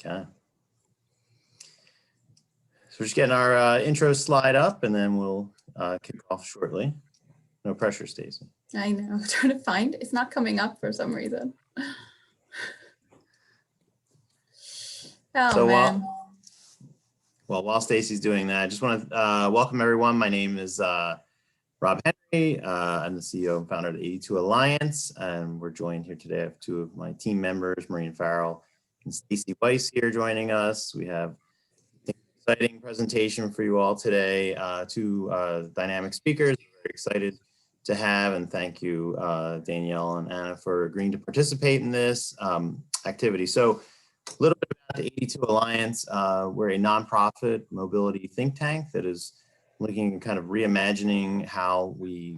Okay. So we're just getting our intro slide up and then we'll kick off shortly. No pressure, Stacy. I know, I'm trying to find, it's not coming up for some reason. Oh, So man. while Stacy's doing that, I just want to welcome everyone. My name is Rob Henry. I'm the CEO and founder of the 82 Alliance, and we're joined here today. I have two of my team members, Maureen Farrell and Stacy Weiss here joining us. We have an exciting presentation for you all today. Two dynamic speakers. We're very excited to have, and thank you, Danielle and Anna, for agreeing to participate in this activity. So a little bit about the 82 Alliance. We're a nonprofit mobility think tank that is looking at kind of reimagining how we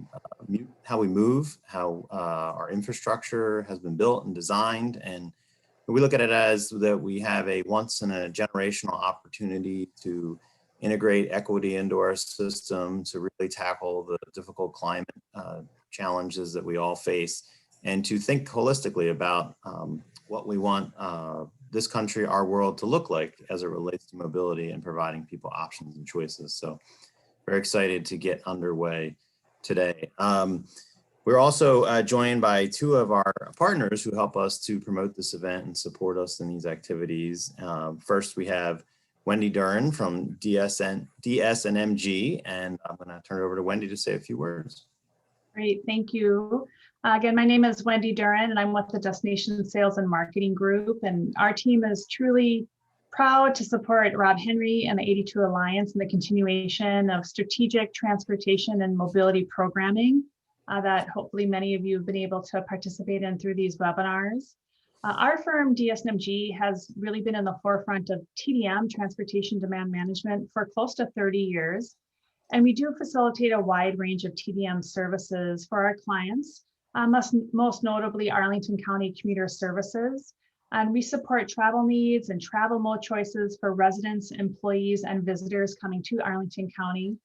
move, how our infrastructure has been built and designed. And we look at it as that we have a once in a generational opportunity to integrate equity into our system, to really tackle the difficult climate challenges that we all face, and to think holistically about what we want this country, our world, to look like as it relates to mobility and providing people options and choices. So very excited to get underway today. We're also joined by two of our partners who help us to promote this event and support us in these activities. First, we have Wendy Duran from DSNMG, and I'm going to turn it over to Wendy to say a few words. Great, thank you. Again, my name is Wendy Duran, and I'm with the Destination Sales and Marketing Group, and our team is truly proud to support Rob Henry and the 82 Alliance in the continuation of strategic transportation and mobility programming that hopefully many of you have been able to participate in through these webinars. Our firm, DSNMG, has really been in the forefront of TDM, transportation demand management, for close to 30 years. And we do facilitate a wide range of TDM services for our clients, most notably Arlington County Commuter Services. And we support travel needs and travel mode choices for residents, employees, and visitors coming to Arlington County.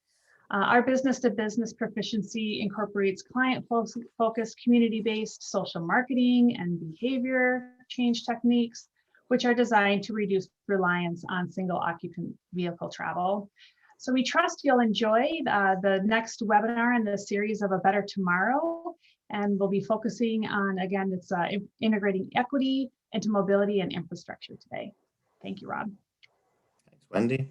Our business-to-business proficiency incorporates client-focused, community-based social marketing and behavior change techniques, which are designed to reduce reliance on single-occupant vehicle travel. So we trust you'll enjoy the next webinar in the series of A Better Tomorrow, and we'll be focusing on, again, it's integrating equity into mobility and infrastructure today. Thank you, Rob. Thanks, Wendy.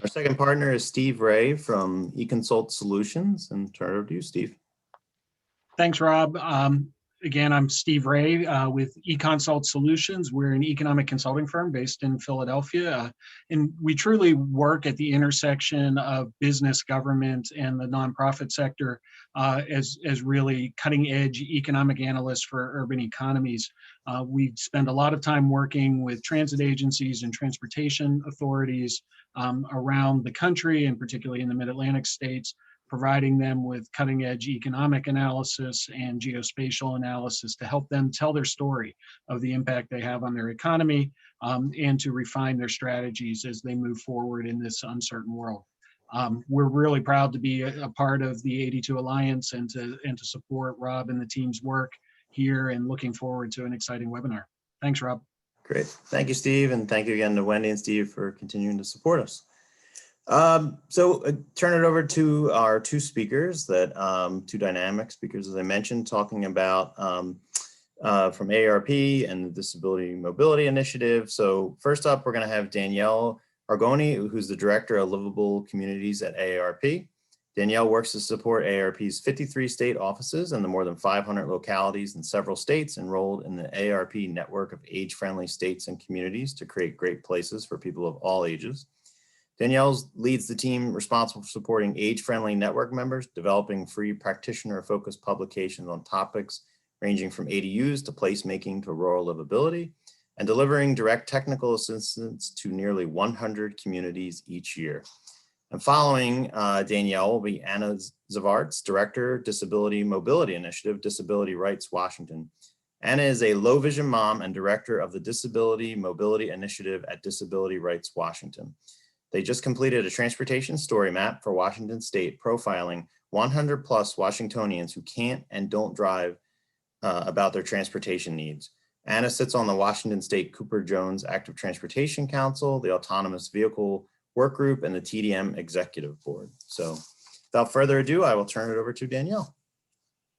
Our second partner is Steve Ray from eConsult Solutions, and turn it over to you, Steve. Thanks, Rob. Again, I'm Steve Ray with eConsult Solutions. We're an economic consulting firm based in Philadelphia, and we truly work at the intersection of business, government, and the nonprofit sector as really cutting-edge economic analysts for urban economies. We spend a lot of time working with transit agencies and transportation authorities around the country, and particularly in the Mid-Atlantic states, providing them with cutting-edge economic analysis and geospatial analysis to help them tell their story of the impact they have on their economy and to refine their strategies as they move forward in this uncertain world. We're really proud to be a part of the 82 Alliance and to support Rob and the team's work here, and looking forward to an exciting webinar. Thanks, Rob. Great. Thank you, Steve. And thank you again to Wendy and Steve for continuing to support us. Turn it over to our two speakers, two dynamic speakers, as I mentioned, talking about from AARP and the Disability Mobility Initiative. So first up, we're going to have Danielle Argoni, who's the Director of Livable Communities at AARP. Danielle works to support AARP's 53 state offices and the more than 500 localities in several states enrolled in the AARP network of age-friendly states and communities to create great places for people of all ages. Danielle leads the team responsible for supporting age-friendly network members, developing free practitioner-focused publications on topics ranging from ADUs to placemaking to rural livability, and delivering direct technical assistance to nearly 100 communities each year. And following Danielle will be Anna Zavarts, Director, Disability Mobility Initiative, Disability Rights Washington. Anna is a low vision mom and Director of the Disability Mobility Initiative at Disability Rights Washington. They just completed a transportation story map for Washington State, profiling 100 plus Washingtonians who can't and don't drive about their transportation needs. Anna sits on the Washington State Cooper Jones Active Transportation Council, the Autonomous Vehicle Work Group, and the TDM Executive Board. So without further ado, I will turn it over to Danielle.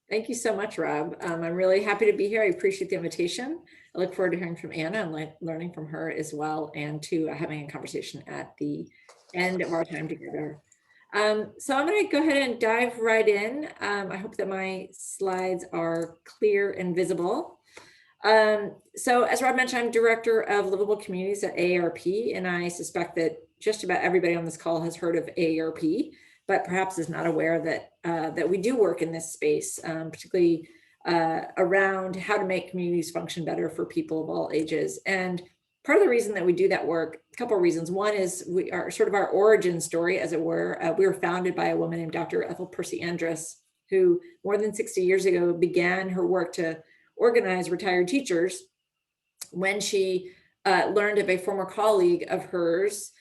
Thank you so much, Rob. I'm really happy to be here. I appreciate the invitation. I look forward to hearing from Anna and learning from her as well, and to having a conversation at the end of our time together. So I'm going to go ahead and dive right in. I hope that my slides are clear and visible. So as Rob mentioned, I'm Director of Livable Communities at AARP, and I suspect that just about everybody on this call has heard of AARP, but perhaps is not aware that that we do work in this space, particularly around how to make communities function better for people of all ages. And part of the reason that we do that work, a couple of reasons. One is we are sort of our origin story, as it were. We were founded by a woman named Dr. Ethel Percy Andrus, who more than 60 years ago began her work to organize retired teachers when she learned of a former colleague of hers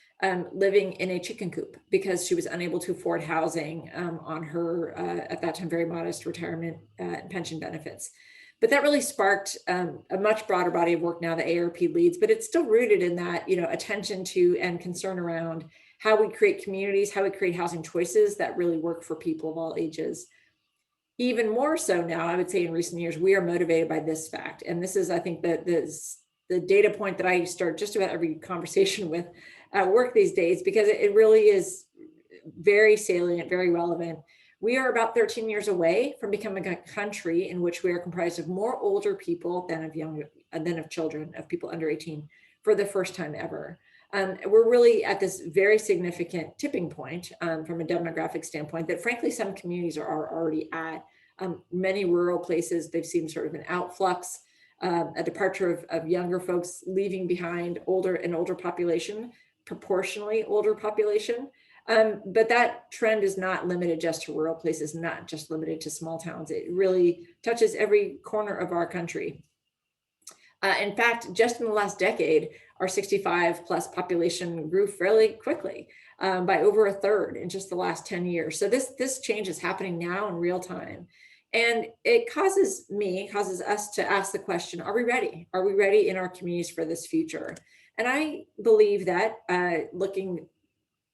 living in a chicken coop because she was unable to afford housing on her, at that time, very modest retirement and pension benefits. But that really sparked a much broader body of work now that AARP leads, but it's still rooted in that, attention to and concern around how we create communities, how we create housing choices that really work for people of all ages. Even more so now, I would say in recent years, we are motivated by this fact. And this is, I think, the data point that I start just about every conversation with at work these days, because it really is very salient, very relevant. We are about 13 years away from becoming a country in which we are comprised of more older people than of children, of people under 18, for the first time ever. We're really at this very significant tipping point from a demographic standpoint that, frankly, some communities are already at. Many rural places, they've seen sort of an outflux, a departure of younger folks leaving behind older population, proportionally older population. But that trend is not limited just to rural places, not just limited to small towns. It really touches every corner of our country. In fact, just in the last decade, our 65 plus population grew fairly quickly by over a third in just the last 10 years. So this change is happening now in real time. And it causes us to ask the question, are we ready? Are we ready in our communities for this future? And I believe that looking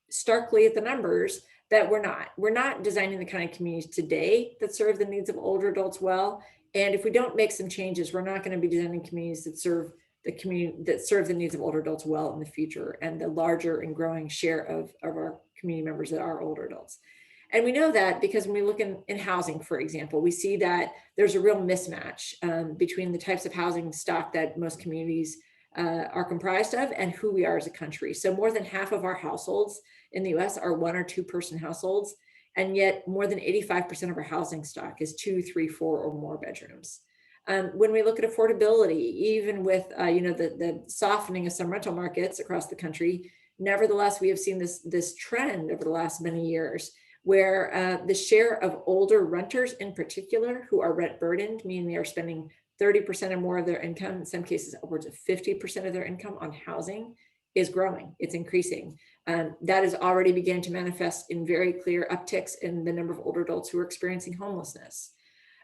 starkly at the numbers, that we're not designing the kind of communities today that serve the needs of older adults well. And if we don't make some changes, we're not going to be designing communities that serve the needs of older adults well in the future, and the larger and growing share of our community members that are older adults. And we know that because when we look in housing, for example, we see that there's a real mismatch between the types of housing stock that most communities are comprised of and who we are as a country. So more than half of our households in the US are 1 or 2 person households. And yet more than 85% of our housing stock is 2, 3, 4 or more bedrooms. When we look at affordability, even with the softening of some rental markets across the country, nevertheless, we have seen this trend over the last many years where the share of older renters in particular who are rent burdened, meaning they are spending 30% or more of their income, in some cases upwards of 50% of their income on housing, is growing. It's increasing. That is already beginning to manifest in very clear upticks in the number of older adults who are experiencing homelessness.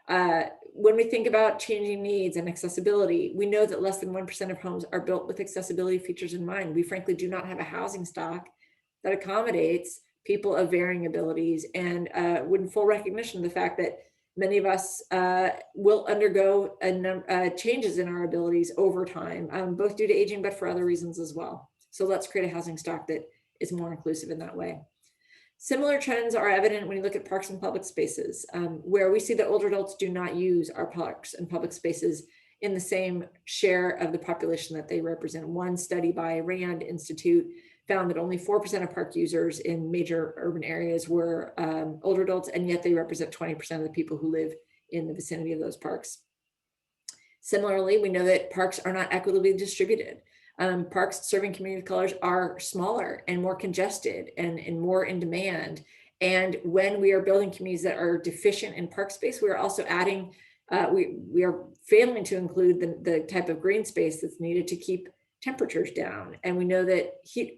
When we think about changing needs and accessibility, we know that less than 1% of homes are built with accessibility features in mind. We frankly do not have a housing stock that accommodates people of varying abilities, and with full recognition of the fact that many of us will undergo changes in our abilities over time, both due to aging, but for other reasons as well. So let's create a housing stock that is more inclusive in that way. Similar trends are evident when you look at parks and public spaces, where we see that older adults do not use our parks and public spaces in the same share of the population that they represent. One study by Rand Institute found that only 4% of park users in major urban areas were older adults, and yet they represent 20% of the people who live in the vicinity of those parks. Similarly, we know that parks are not equitably distributed. Parks serving community of colors are smaller and more congested and more in demand. And when we are building communities that are deficient in park space, we are also adding, we are failing to include the type of green space that's needed to keep temperatures down. And we know that heat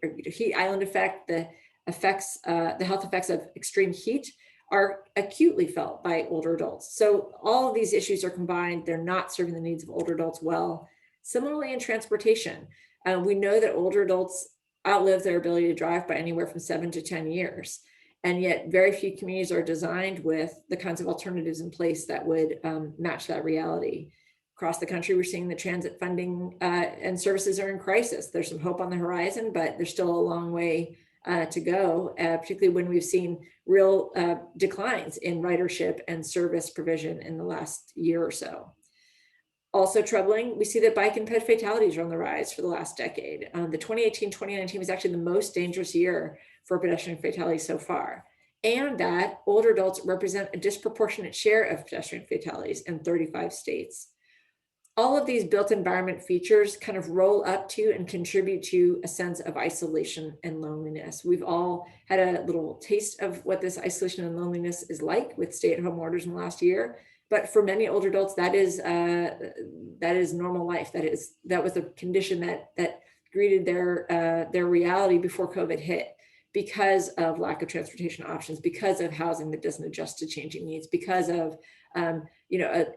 island effect, the health effects of extreme heat are acutely felt by older adults. So all of these issues are combined. They're not serving the needs of older adults well. Similarly in transportation, we know that older adults outlive their ability to drive by anywhere from 7 to 10 years. And yet very few communities are designed with the kinds of alternatives in place that would match that reality. Across the country, we're seeing the transit funding and services are in crisis. There's some hope on the horizon, but there's still a long way to go, particularly when we've seen real declines in ridership and service provision in the last year or so. Also troubling, we see that bike and ped fatalities are on the rise for the last decade. The 2018-2019 was actually the most dangerous year for pedestrian fatalities so far, and that older adults represent a disproportionate share of pedestrian fatalities in 35 states. All of these built environment features kind of roll up to and contribute to a sense of isolation and loneliness. We've all had a little taste of what this isolation and loneliness is like with stay-at-home orders in the last year. But for many older adults, that is normal life. That was a condition that greeted their reality before COVID hit, because of lack of transportation options, because of housing that doesn't adjust to changing needs, because of a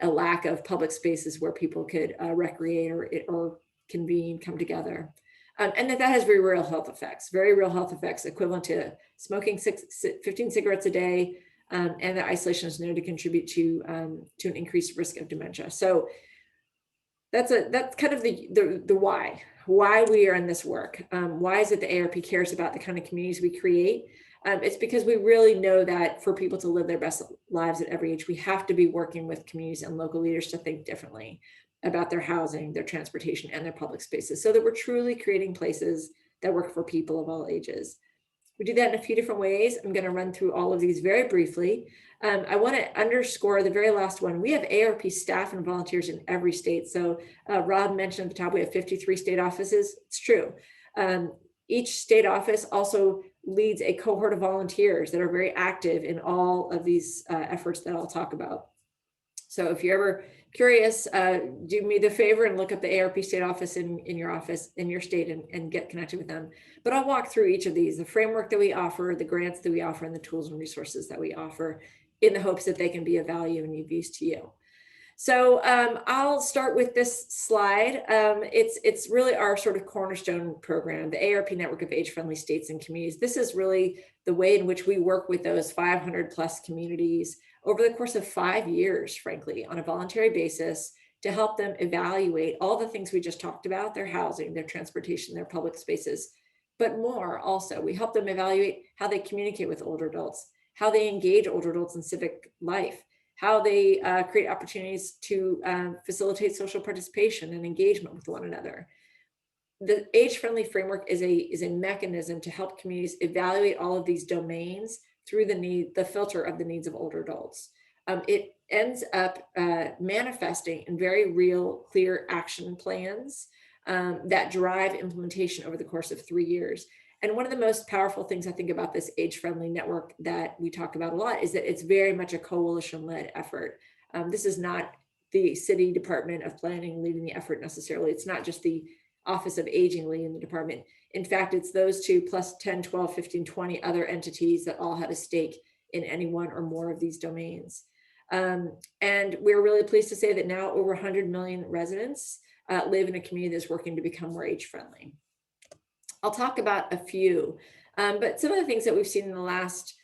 lack of public spaces where people could recreate or convene, come together. And that has very real health effects equivalent to smoking 15 cigarettes a day, and the isolation is known to contribute to an increased risk of dementia. So that's kind of the why we are in this work. Why is it the AARP cares about the kind of communities we create? It's because we really know that for people to live their best lives at every age, we have to be working with communities and local leaders to think differently about their housing, their transportation, and their public spaces, so that we're truly creating places that work for people of all ages. We do that in a few different ways. I'm going to run through all of these very briefly. I want to underscore the very last one. We have AARP staff and volunteers in every state. So Rob mentioned at the top, we have 53 state offices. It's true. Each state office also leads a cohort of volunteers that are very active in all of these efforts that I'll talk about. So if you're ever curious, do me the favor and look up the AARP state office in your state and get connected with them. But I'll walk through each of these, the framework that we offer, the grants that we offer, and the tools and resources that we offer, in the hopes that they can be of value and of use to you. So I'll start with this slide. It's really our sort of cornerstone program, the AARP Network of Age-Friendly States and Communities. This is really the way in which we work with those 500 plus communities over the course of 5 years, frankly, on a voluntary basis, to help them evaluate all the things we just talked about, their housing, their transportation, their public spaces, but more also. We help them evaluate how they communicate with older adults, how they engage older adults in civic life, how they create opportunities to facilitate social participation and engagement with one another. The age-friendly framework is a mechanism to help communities evaluate all of these domains through the filter of the needs of older adults. It ends up manifesting in very real, clear action plans that drive implementation over the course of 3 years. And one of the most powerful things I think about this age-friendly network that we talk about a lot is that it's very much a coalition-led effort. This is not the city department of planning leading the effort necessarily. It's not just the Office of Aging leading the department. In fact, it's those two plus 10, 12, 15, 20 other entities that all have a stake in any one or more of these domains. And we're really pleased to say that now over 100 million residents live in a community that's working to become more age-friendly. I'll talk about a few, but some of the things that we've seen in the last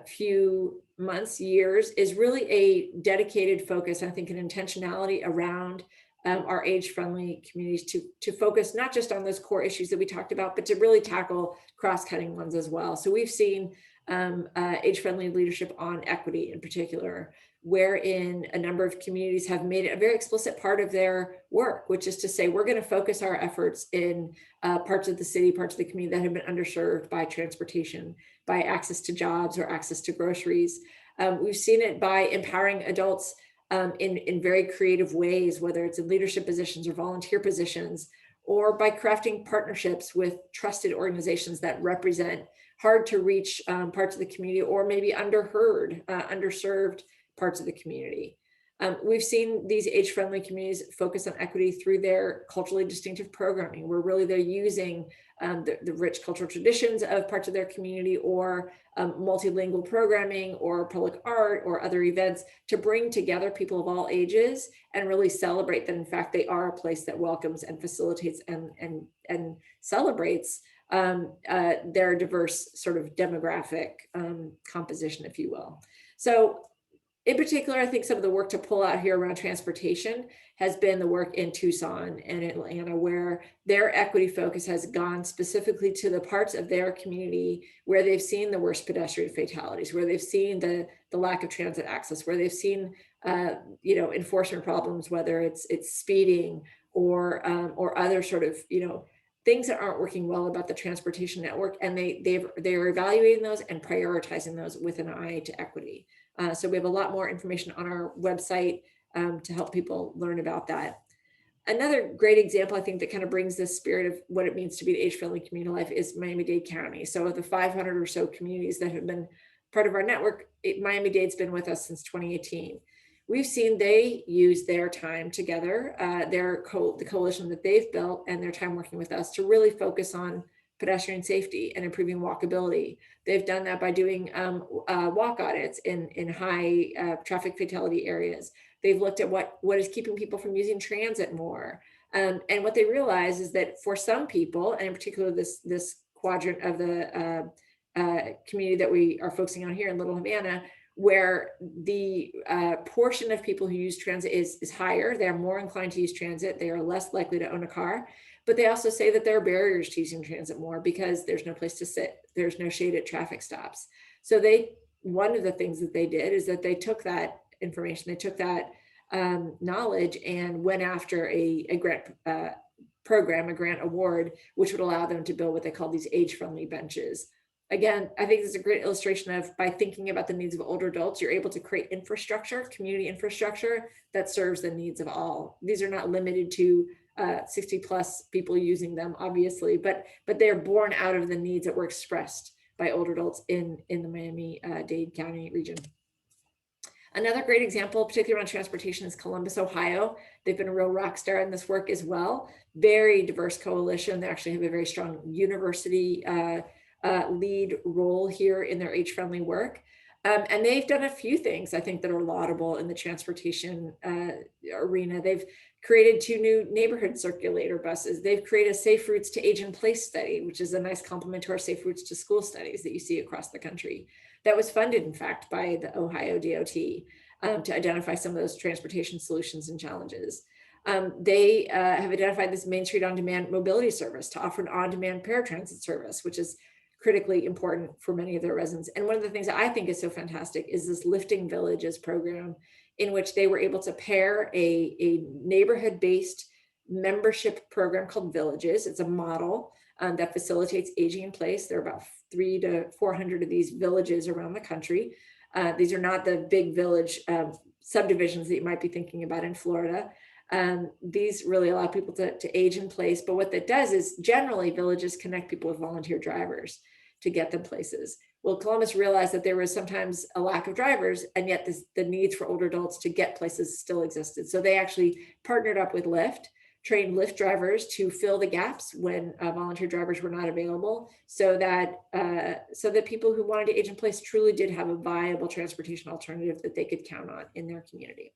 few months, years, is really a dedicated focus, I think, an intentionality around our age-friendly communities to focus not just on those core issues that we talked about, but to really tackle cross-cutting ones as well. So we've seen age-friendly leadership on equity in particular, wherein a number of communities have made it a very explicit part of their work, which is to say, we're going to focus our efforts in parts of the city, parts of the community that have been underserved by transportation, by access to jobs or access to groceries. We've seen it by empowering adults in very creative ways, whether it's in leadership positions or volunteer positions, or by crafting partnerships with trusted organizations that represent hard to reach parts of the community, or maybe underserved parts of the community. We've seen these age-friendly communities focus on equity through their culturally distinctive programming, where really they're using the rich cultural traditions of parts of their community, or multilingual programming, or public art, or other events to bring together people of all ages and really celebrate that, in fact, they are a place that welcomes and facilitates and celebrates their diverse sort of demographic composition, if you will. So in particular, I think some of the work to pull out here around transportation has been the work in Tucson and Atlanta, where their equity focus has gone specifically to the parts of their community where they've seen the worst pedestrian fatalities, where they've seen the lack of transit access, where they've seen enforcement problems, whether it's speeding or other sort of things that aren't working well about the transportation network, and they're evaluating those and prioritizing those with an eye to equity. So we have a lot more information on our website to help people learn about that. Another great example, I think, that kind of brings the spirit of what it means to be an age-friendly community life is Miami-Dade County. So of the 500 or so communities that have been part of our network, Miami-Dade's been with us since 2018. We've seen they use their time together, the coalition that they've built and their time working with us to really focus on pedestrian safety and improving walkability. They've done that by doing walk audits in high traffic fatality areas. They've looked at what is keeping people from using transit more. And what they realize is that for some people, and in particular this quadrant of the community that we are focusing on here in Little Havana, where the portion of people who use transit is higher, they're more inclined to use transit, they are less likely to own a car. But they also say that there are barriers to using transit more because there's no place to sit, there's no shade at traffic stops. So one of the things that they did is that they took that information, they took that knowledge and went after a grant program, a grant award, which would allow them to build what they call these age-friendly benches. Again, I think this is a great illustration of, by thinking about the needs of older adults, you're able to create infrastructure, community infrastructure that serves the needs of all. These are not limited to 60 plus people using them, obviously, but they're born out of the needs that were expressed by older adults in the Miami-Dade County region. Another great example, particularly around transportation, is Columbus, Ohio. They've been a real rock star in this work as well. Very diverse coalition. They actually have a very strong university lead role here in their age-friendly work. And they've done a few things, I think, that are laudable in the transportation arena. They've created 2 new neighborhood circulator buses. They've created a Safe Routes to Age in Place study, which is a nice complement to our Safe Routes to School studies that you see across the country. That was funded, in fact, by the Ohio DOT to identify some of those transportation solutions and challenges. They have identified this Main Street On-Demand mobility service to offer an on-demand paratransit service, which is critically important for many of their residents. And one of the things that I think is so fantastic is this Lifting Villages program, in which they were able to pair a neighborhood-based membership program called Villages. It's a model that facilitates aging in place. There are about 300 to 400 of these villages around the country. These are not the big village subdivisions that you might be thinking about in Florida. These really allow people to age in place. But what that does is, generally, villages connect people with volunteer drivers to get them places. Well, Columbus realized that there was sometimes a lack of drivers, and yet the needs for older adults to get places still existed. So they actually partnered up with Lyft, trained Lyft drivers to fill the gaps when volunteer drivers were not available, so that people who wanted to age in place truly did have a viable transportation alternative that they could count on in their community.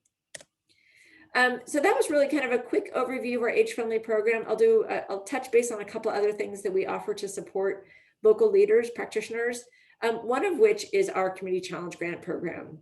So that was really kind of a quick overview of our age-friendly program. I'll touch base on a couple other things that we offer to support local leaders, practitioners, one of which is our Community Challenge Grant program.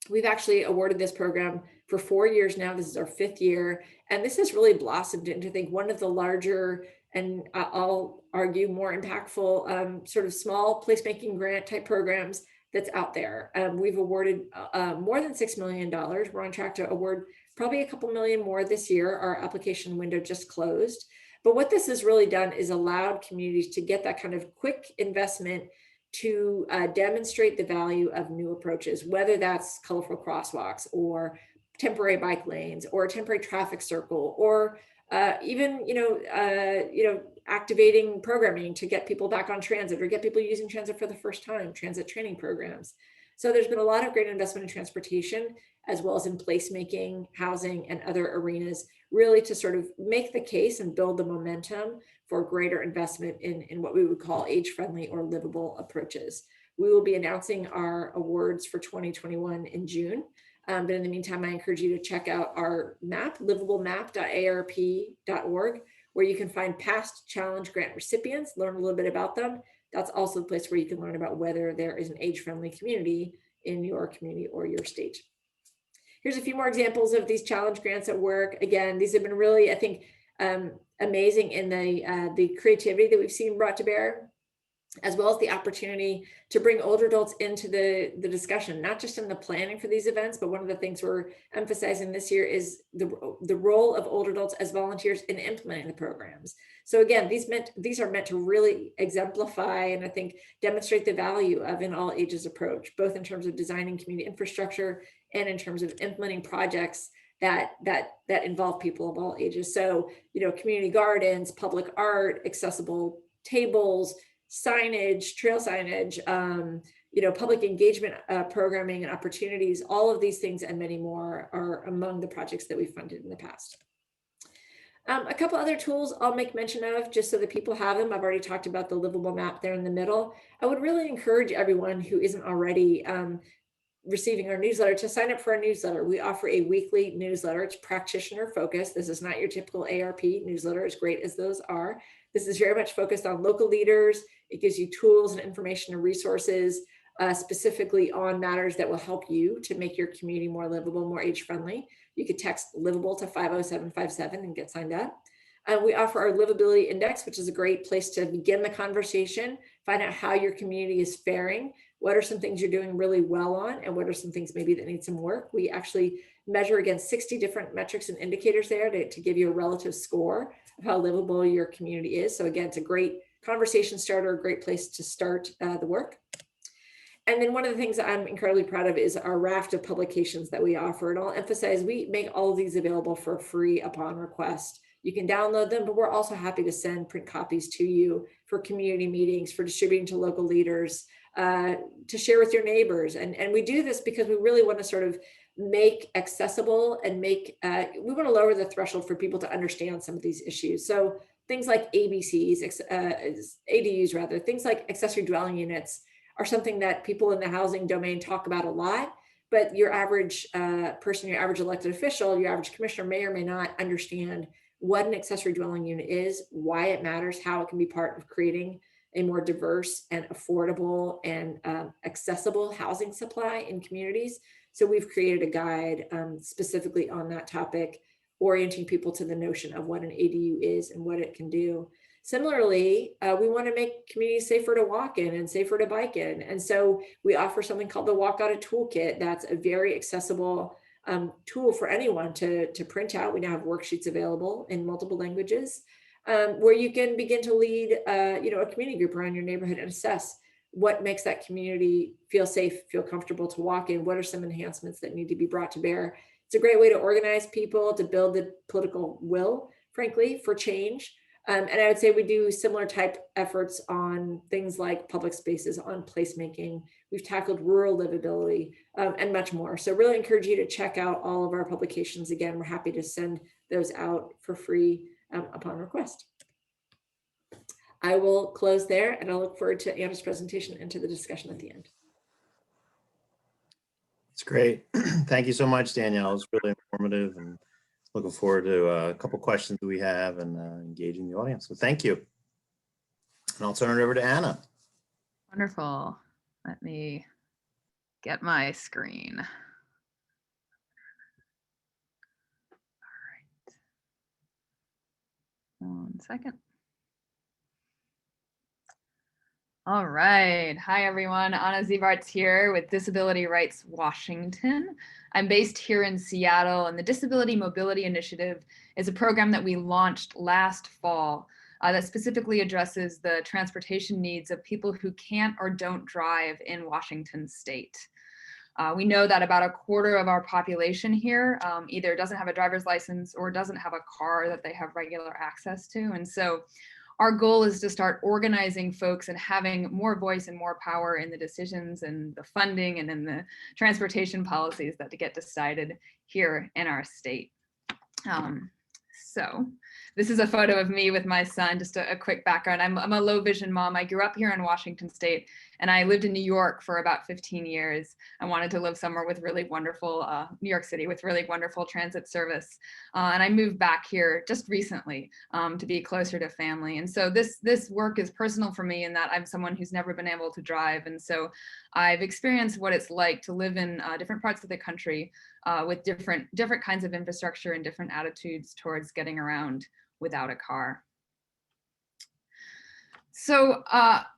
We've actually awarded this program for 4 years now. This is our 5th year, and this has really blossomed into, I think, one of the larger, and I'll argue more impactful, sort of small placemaking grant type programs that's out there. We've awarded more than $6 million. We're on track to award probably a couple million more this year. Our application window just closed. But what this has really done is allowed communities to get that kind of quick investment to demonstrate the value of new approaches, whether that's colorful crosswalks or temporary bike lanes or a temporary traffic circle, or even activating programming to get people back on transit or get people using transit for the first time, transit training programs. So there's been a lot of great investment in transportation. as well as in placemaking, housing, and other arenas, really to sort of make the case and build the momentum for greater investment in what we would call age-friendly or livable approaches. We will be announcing our awards for 2021 in June. But in the meantime, I encourage you to check out our map, livablemap.arp.org, where you can find past challenge grant recipients, learn a little bit about them. That's also the place where you can learn about whether there is an age-friendly community in your community or your state. Here's a few more examples of these challenge grants at work. Again, these have been really, I think, amazing in the creativity that we've seen brought to bear, as well as the opportunity to bring older adults into the discussion, not just in the planning for these events, but one of the things we're emphasizing this year is the role of older adults as volunteers in implementing the programs. So again, these are meant to really exemplify and I think demonstrate the value of an all ages approach, both in terms of designing community infrastructure and in terms of implementing projects that involve people of all ages. So, community gardens, public art, accessible tables, signage, trail signage, public engagement programming and opportunities, all of these things and many more are among the projects that we funded in the past. A couple other tools I'll make mention of just so that people have them. I've already talked about the livable map there in the middle. I would really encourage everyone who isn't already receiving our newsletter to sign up for our newsletter. We offer a weekly newsletter. It's practitioner focused. This is not your typical ARP newsletter, as great as those are. This is very much focused on local leaders. It gives you tools and information and resources specifically on matters that will help you to make your community more livable, more age-friendly. You could text livable to 50757 and get signed up. We offer our livability index, which is a great place to begin the conversation, find out how your community is faring, what are some things you're doing really well on, and what are some things maybe that need some work. We actually measure against 60 different metrics and indicators there to give you a relative score of how livable your community is. So again, it's a great conversation starter, a great place to start the work. And then one of the things that I'm incredibly proud of is our raft of publications that we offer. And I'll emphasize, we make all of these available for free upon request. You can download them, but we're also happy to send print copies to you for community meetings, for distributing to local leaders, to share with your neighbors. And we do this because we really want to sort of make accessible and we want to lower the threshold for people to understand some of these issues. So things like ABCs, ADUs rather, things like accessory dwelling units are something that people in the housing domain talk about a lot, but your average person, your average elected official, your average commissioner may or may not understand what an accessory dwelling unit is, why it matters, how it can be part of creating a more diverse and affordable and accessible housing supply in communities. So we've created a guide specifically on that topic, orienting people to the notion of what an ADU is and what it can do. Similarly, we want to make communities safer to walk in and safer to bike in. And so we offer something called the Walk Out a Toolkit. That's a very accessible tool for anyone to print out. We now have worksheets available in multiple languages where you can begin to lead a community group around your neighborhood and assess what makes that community feel safe, feel comfortable to walk in. What are some enhancements that need to be brought to bear? It's a great way to organize people, to build the political will, frankly, for change. And I would say we do similar type efforts on things like public spaces, on placemaking. We've tackled rural livability and much more. So really encourage you to check out all of our publications. Again, we're happy to send those out for free upon request. I will close there and I'll look forward to Anna's presentation and to the discussion at the end. It's great. Thank you so much, Danielle. It was really informative and looking forward to a couple questions that we have and engaging the audience. So thank you. And I'll turn it over to Anna. Wonderful. Let me get my screen. All right. 1 second. All right. Hi, everyone. Anna Zievarts here with Disability Rights Washington. I'm based here in Seattle, and the Disability Mobility Initiative is a program that we launched last fall that specifically addresses the transportation needs of people who can't or don't drive in Washington state. We know that about 1/4 of our population here either doesn't have a driver's license or doesn't have a car that they have regular access to. And so our goal is to start organizing folks and having more voice and more power in the decisions and the funding and in the transportation policies that get decided here in our state. So this is a photo of me with my son, just a quick background. I'm a low vision mom. I grew up here in Washington State, and I lived in New York for about 15 years. I wanted to live somewhere with really wonderful, New York City with really wonderful transit service. And I moved back here just recently to be closer to family. And so this work is personal for me in that I'm someone who's never been able to drive. And so I've experienced what it's like to live in different parts of the country with different kinds of infrastructure and different attitudes towards getting around without a car. So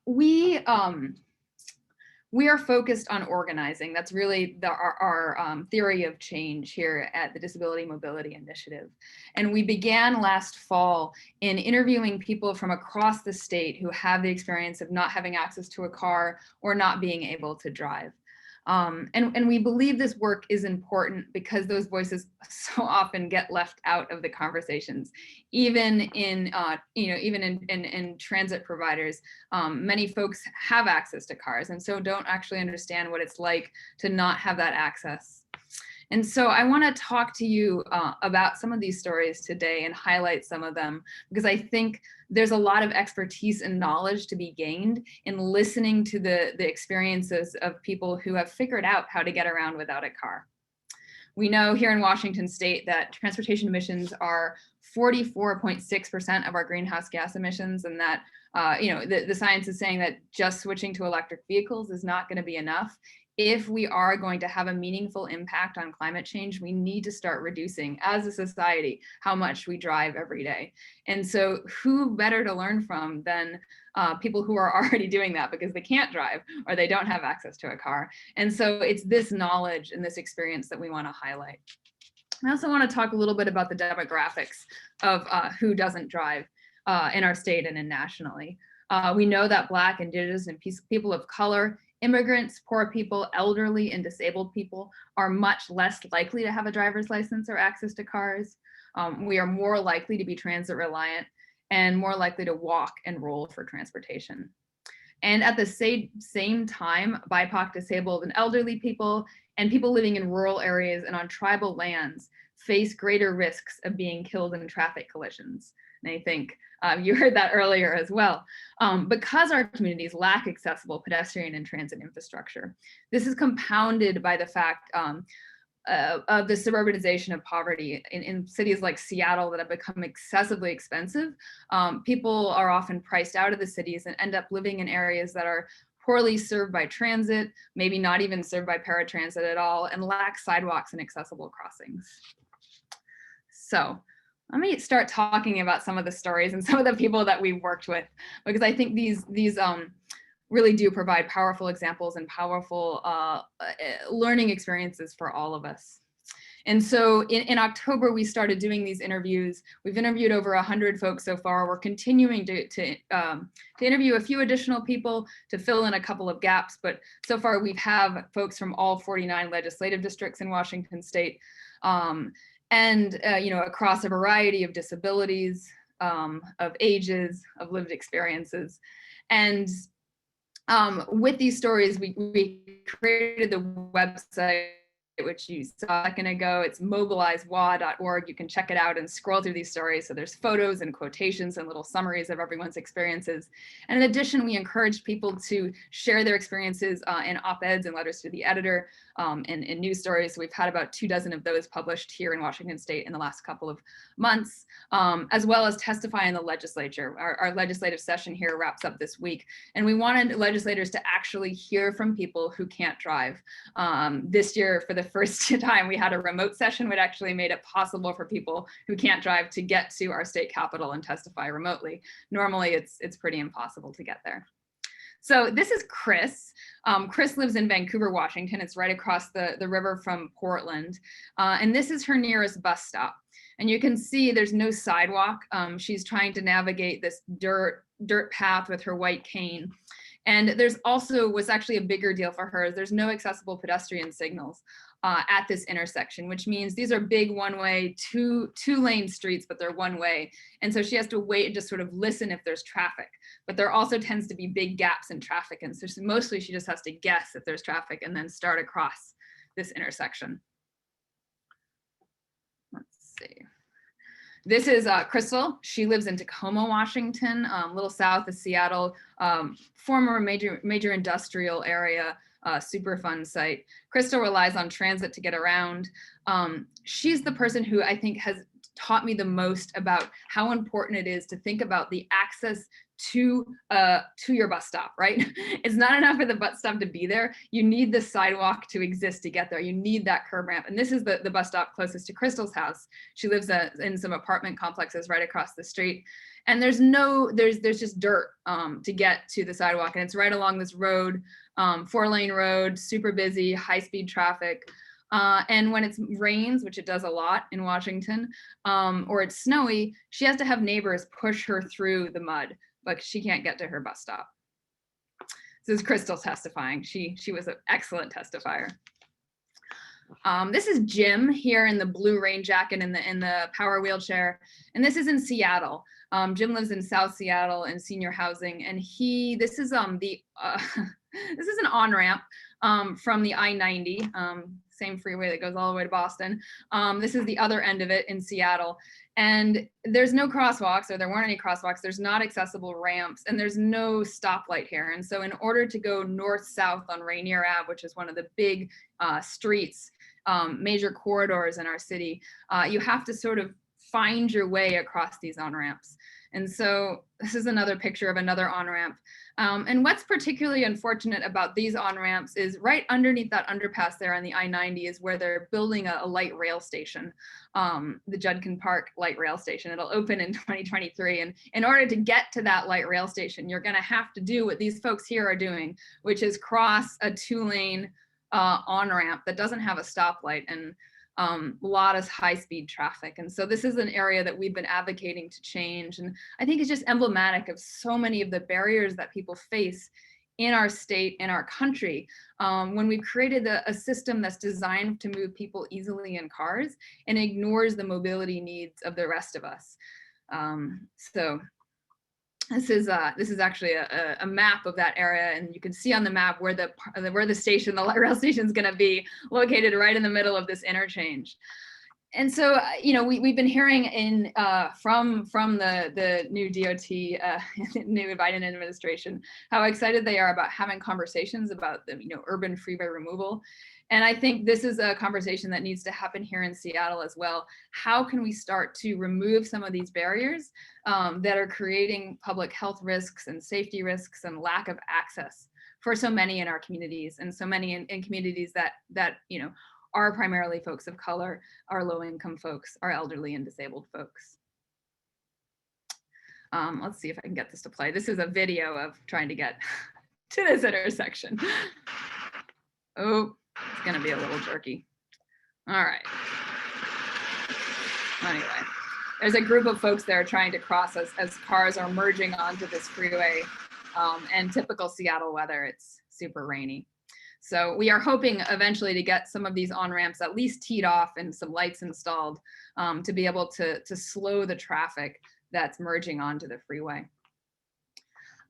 we are focused on organizing. That's really our theory of change here at the Disability Mobility Initiative. And we began last fall in interviewing people from across the state who have the experience of not having access to a car or not being able to drive. And we believe this work is important because those voices so often get left out of the conversations, even in transit providers. Many folks have access to cars and so don't actually understand what it's like to not have that access. And so I want to talk to you about some of these stories today and highlight some of them, because I think there's a lot of expertise and knowledge to be gained in listening to the experiences of people who have figured out how to get around without a car. We know here in Washington State that transportation emissions are 44.6% of our greenhouse gas emissions, and that the science is saying that just switching to electric vehicles is not going to be enough. If we are going to have a meaningful impact on climate change, we need to start reducing as a society how much we drive every day. And so who better to learn from than people who are already doing that because they can't drive or they don't have access to a car. And so it's this knowledge and this experience that we want to highlight. I also want to talk a little bit about the demographics of who doesn't drive in our state and nationally. We know that Black, Indigenous, and people of color, immigrants, poor people, elderly, and disabled people are much less likely to have a driver's license or access to cars. We are more likely to be transit reliant and more likely to walk and roll for transportation. And at the same time, BIPOC, disabled, and elderly people and people living in rural areas and on tribal lands face greater risks of being killed in traffic collisions. And I think you heard that earlier as well. Because our communities lack accessible pedestrian and transit infrastructure, this is compounded by the fact of the suburbanization of poverty in cities like Seattle that have become excessively expensive. People are often priced out of the cities and end up living in areas that are poorly served by transit, maybe not even served by paratransit at all, and lack sidewalks and accessible crossings. So let me start talking about some of the stories and some of the people that we've worked with, because I think these really do provide powerful examples and powerful learning experiences for all of us. And so in October, we started doing these interviews. We've interviewed over 100 folks so far. We're continuing to interview a few additional people to fill in a couple of gaps, but so far we have folks from all 49 legislative districts in Washington State. And across a variety of disabilities, of ages, of lived experiences. And with these stories, we created the website, which you saw a second ago. It's mobilizewa.org. You can check it out and scroll through these stories. So there's photos and quotations and little summaries of everyone's experiences. And in addition, we encourage people to share their experiences in op-eds and letters to the editor and news stories. So we've had about 24 of those published here in Washington State in the last couple of months, as well as testify in the legislature. Our legislative session here wraps up this week. And we wanted legislators to actually hear from people who can't drive. This year, for the first time, we had a remote session, which actually made it possible for people who can't drive to get to our state capitol and testify remotely. Normally, it's pretty impossible to get there. So this is Chris. Chris lives in Vancouver, Washington. It's right across the river from Portland. And this is her nearest bus stop. And you can see there's no sidewalk. She's trying to navigate this dirt path with her white cane. And there's also, what's actually a bigger deal for her, is there's no accessible pedestrian signals. at this intersection, which means these are big one-way, two-lane streets, but they're one-way. And so she has to wait and just sort of listen if there's traffic. But there also tends to be big gaps in traffic. And so mostly she just has to guess if there's traffic and then start across this intersection. Let's see. This is Crystal. She lives in Tacoma, Washington, a little south of Seattle, former major industrial area, super fun site. Crystal relies on transit to get around. She's the person who I think has taught me the most about how important it is to think about the access to your bus stop, right? It's not enough for the bus stop to be there. You need the sidewalk to exist to get there. You need that curb ramp. And this is the bus stop closest to Crystal's house. She lives in some apartment complexes right across the street. And there's just dirt to get to the sidewalk. And it's right along this road, 4-lane road, super busy, high-speed traffic. And when it rains, which it does a lot in Washington, or it's snowy, she has to have neighbors push her through the mud, but she can't get to her bus stop. This is Crystal testifying. She was an excellent testifier. This is Jim here in the blue rain jacket in the power wheelchair, and this is in Seattle. Jim lives in South Seattle in senior housing, and this is this is an on-ramp from the I-90, same freeway that goes all the way to Boston. This is the other end of it in Seattle. And there's no crosswalks, or there weren't any crosswalks. There's not accessible ramps, and there's no stoplight here. And so in order to go north-south on Rainier Ave, which is one of the big streets, major corridors in our city, you have to sort of find your way across these on-ramps. And so this is another picture of another on-ramp. And what's particularly unfortunate about these on-ramps is right underneath that underpass there on the I-90 is where they're building a light rail station, the Judkin Park light rail station. It'll open in 2023. And in order to get to that light rail station, you're gonna have to do what these folks here are doing, which is cross a 2-lane on-ramp that doesn't have a stoplight and a lot of high-speed traffic. And so this is an area that we've been advocating to change. And I think it's just emblematic of so many of the barriers that people face in our state, in our country, when we've created a system that's designed to move people easily in cars and ignores the mobility needs of the rest of us. So this is actually a map of that area, and you can see on the map where the station, the light rail station, is going to be located right in the middle of this interchange. And so, you know, we've been hearing from the new DOT, new Biden administration, how excited they are about having conversations about the urban freeway removal. And I think this is a conversation that needs to happen here in Seattle as well. How can we start to remove some of these barriers that are creating public health risks and safety risks and lack of access for so many in our communities, and so many in communities that are primarily folks of color, are low-income folks, are elderly and disabled folks. Let's see if I can get this to play. This is a video of trying to get to this intersection. Oh, it's gonna be a little jerky. All right. Anyway, there's a group of folks there trying to cross as cars are merging onto this freeway, and typical Seattle weather, it's super rainy. So we are hoping eventually to get some of these on-ramps at least teed off and some lights installed to be able to slow the traffic that's merging onto the freeway.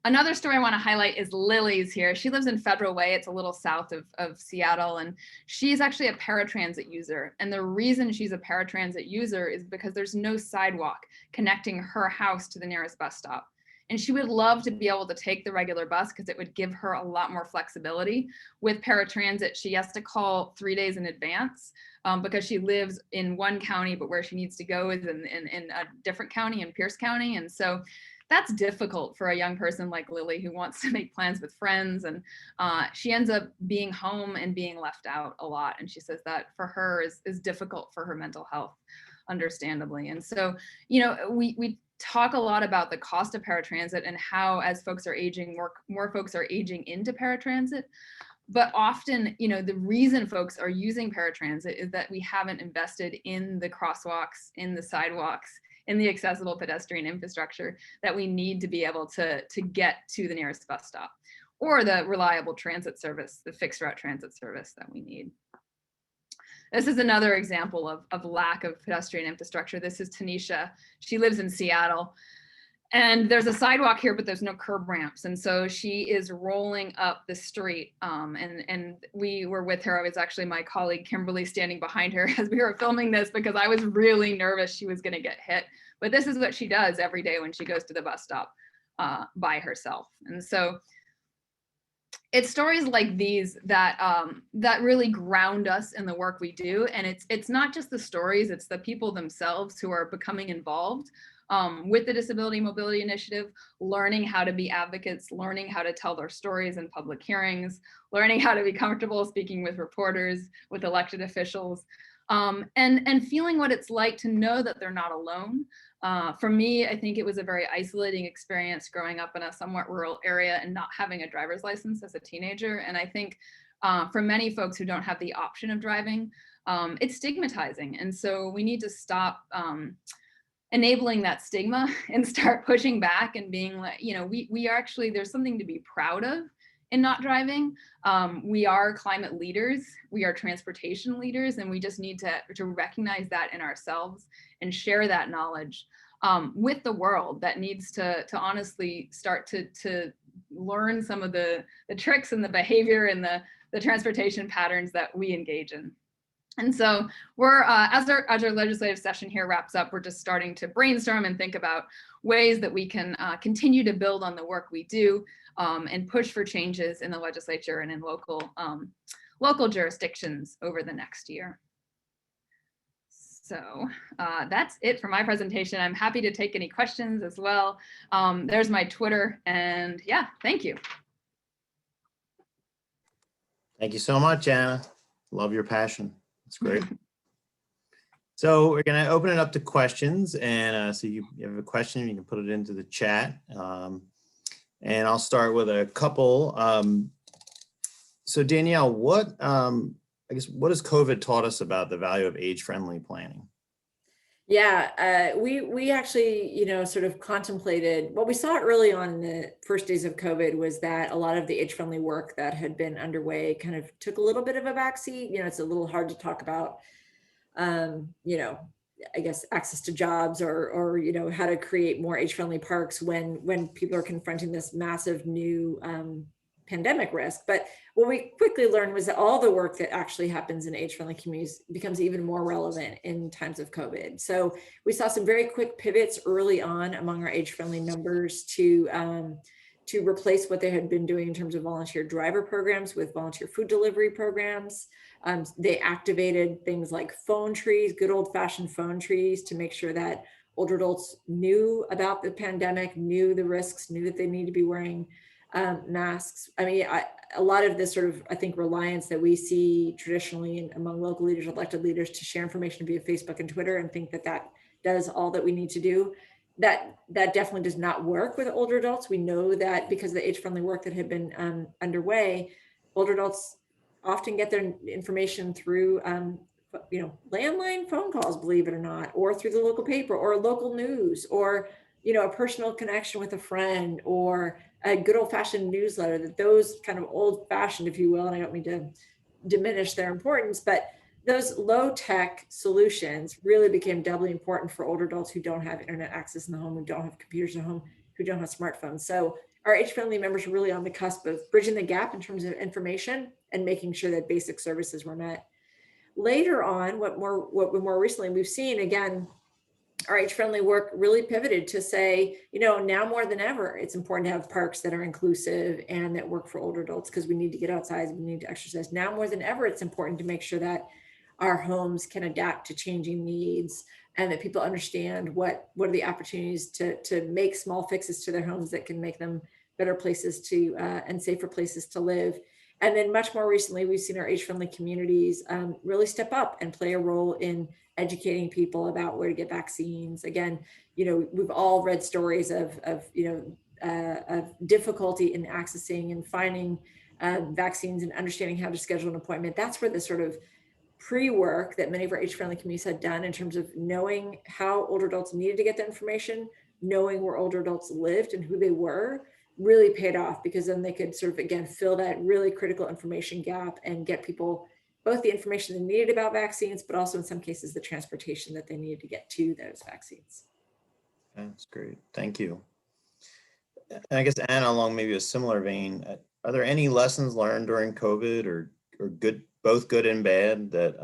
Another story I want to highlight is Lily's here. She lives in Federal Way. It's a little south of Seattle, and she's actually a paratransit user. And the reason she's a paratransit user is because there's no sidewalk connecting her house to the nearest bus stop. And she would love to be able to take the regular bus because it would give her a lot more flexibility. With paratransit, she has to call 3 days in advance because she lives in one county, but where she needs to go is in a different county, in Pierce County. And so that's difficult for a young person like Lily who wants to make plans with friends. And she ends up being home and being left out a lot. And she says that for her is difficult for her mental health, understandably. And so, we talk a lot about the cost of paratransit and how, as folks are aging, more folks are aging into paratransit. But often, the reason folks are using paratransit is that we haven't invested in the crosswalks, in the sidewalks, in the accessible pedestrian infrastructure that we need to be able to get to the nearest bus stop, or the reliable transit service, the fixed route transit service that we need. This is another example of lack of pedestrian infrastructure. This is Tanisha. She lives in Seattle. And there's a sidewalk here, but there's no curb ramps. And so she is rolling up the street. And we were with her. I was actually my colleague, Kimberly, standing behind her as we were filming this because I was really nervous she was going to get hit. But this is what she does every day when she goes to the bus stop by herself. And so it's stories like these that that really ground us in the work we do. And it's not just the stories, it's the people themselves who are becoming involved with the Disability Mobility Initiative, learning how to be advocates, learning how to tell their stories in public hearings, learning how to be comfortable speaking with reporters, with elected officials, and feeling what it's like to know that they're not alone. For me, I think it was a very isolating experience growing up in a somewhat rural area and not having a driver's license as a teenager. And I think for many folks who don't have the option of driving, it's stigmatizing. And so we need to stop enabling that stigma and start pushing back and being like, you know, we are actually, there's something to be proud of in not driving. We are climate leaders, we are transportation leaders, and we just need to recognize that in ourselves and share that knowledge with the world that needs to honestly start to learn some of the tricks and the behavior and the transportation patterns that we engage in. And so we're, as our legislative session here wraps up, we're just starting to brainstorm and think about ways that we can continue to build on the work we do and push for changes in the legislature and in local jurisdictions over the next year. So that's it for my presentation. I'm happy to take any questions as well. There's my Twitter, and yeah, thank you. Thank you so much, Anna. Love your passion. That's great. So we're going to open it up to questions, and so you have a question, you can put it into the chat. And I'll start with a couple. So Danielle, what what has COVID taught us about the value of age-friendly planning? Yeah, we actually, sort of contemplated, what we saw early on in the first days of COVID was that a lot of the age-friendly work that had been underway kind of took a little bit of a backseat. It's a little hard to talk about, I guess, access to jobs or how to create more age-friendly parks when people are confronting this massive new pandemic risk. But what we quickly learned was that all the work that actually happens in age-friendly communities becomes even more relevant in times of COVID. So we saw some very quick pivots early on among our age-friendly members to replace what they had been doing in terms of volunteer driver programs with volunteer food delivery programs. They activated things like phone trees, good old-fashioned phone trees, to make sure that older adults knew about the pandemic, knew the risks, knew that they need to be wearing masks. I mean, a lot of this sort of, I think, reliance that we see traditionally among local leaders, elected leaders, to share information via Facebook and Twitter and think that does all that we need to do, that definitely does not work with older adults. We know that because of the age-friendly work that had been underway, older adults often get their information through landline phone calls, believe it or not, or through the local paper or local news, or a personal connection with a friend, or a good old-fashioned newsletter. That those kind of old-fashioned, if you will, and I don't mean to diminish their importance, but those low-tech solutions really became doubly important for older adults who don't have internet access in the home, who don't have computers at home, who don't have smartphones. So our age-friendly members are really on the cusp of bridging the gap in terms of information and making sure that basic services were met. Later on, what more recently we've seen, again, our age-friendly work really pivoted to say, now more than ever, it's important to have parks that are inclusive and that work for older adults, because we need to get outside, we need to exercise. Now more than ever, it's important to make sure that our homes can adapt to changing needs, and that people understand what are the opportunities to make small fixes to their homes that can make them better places to and safer places to live. And then much more recently, we've seen our age-friendly communities really step up and play a role in educating people about where to get vaccines. Again, we've all read stories of difficulty in accessing and finding vaccines and understanding how to schedule an appointment. That's where the sort of pre-work that many of our age-friendly communities had done in terms of knowing how older adults needed to get the information, knowing where older adults lived and who they were, really paid off, because then they could sort of, again, fill that really critical information gap and get people both the information they needed about vaccines, but also in some cases the transportation that they needed to get to those vaccines. That's great. Thank you. And I guess, Anna, along maybe a similar vein, are there any lessons learned during COVID or good, both good and bad, that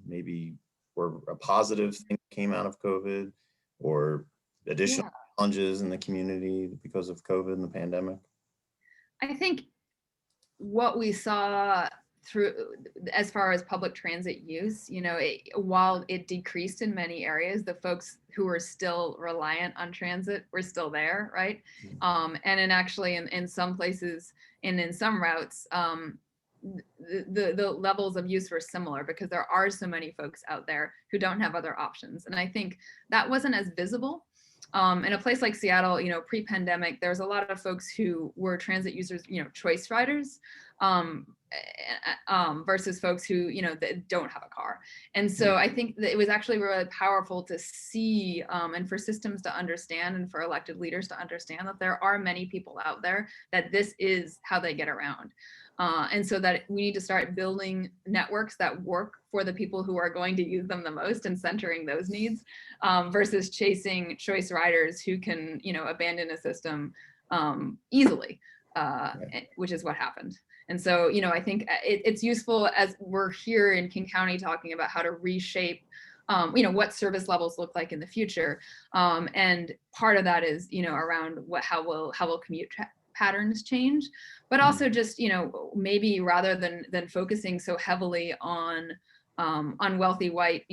maybe were a positive thing that came out of COVID, or additional challenges in the community because of COVID and the pandemic? I think what we saw through, as far as public transit use, while it decreased in many areas, the folks who were still reliant on transit were still there, right? And in some places and in some routes, the levels of use were similar, because there are so many folks out there who don't have other options. And I think that wasn't as visible. In a place like Seattle, pre-pandemic, there's a lot of folks who were transit users, choice riders, versus folks who, that don't have a car. And so I think that it was actually really powerful to see, and for systems to understand, and for elected leaders to understand that there are many people out there that this is how they get around. And so that we need to start building networks that work for the people who are going to use them the most, and centering those needs, versus chasing choice riders who can, abandon a system easily, which is what happened. And so, I think it's useful, as we're here in King County talking about how to reshape, what service levels look like in the future. And part of that is, around how will commute patterns change, but also just, maybe rather than focusing so heavily on wealthy white,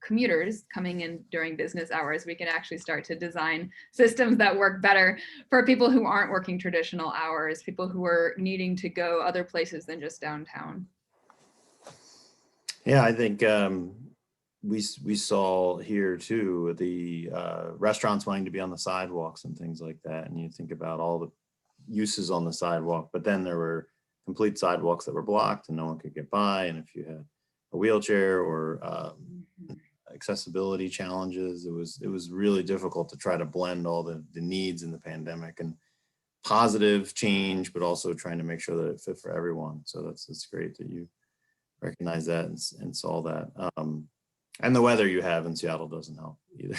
commuters coming in during business hours, we can actually start to design systems that work better for people who aren't working traditional hours, people who are needing to go other places than just downtown. Yeah, I think we saw here too, the restaurants wanting to be on the sidewalks and things like that. And you think about all the uses on the sidewalk, but then there were complete sidewalks that were blocked and no one could get by. And if you had a wheelchair or accessibility challenges, it was really difficult to try to blend all the needs in the pandemic, and positive change, but also trying to make sure that it fit for everyone. So that's great that you recognize that and saw that. And the weather you have in Seattle doesn't help either.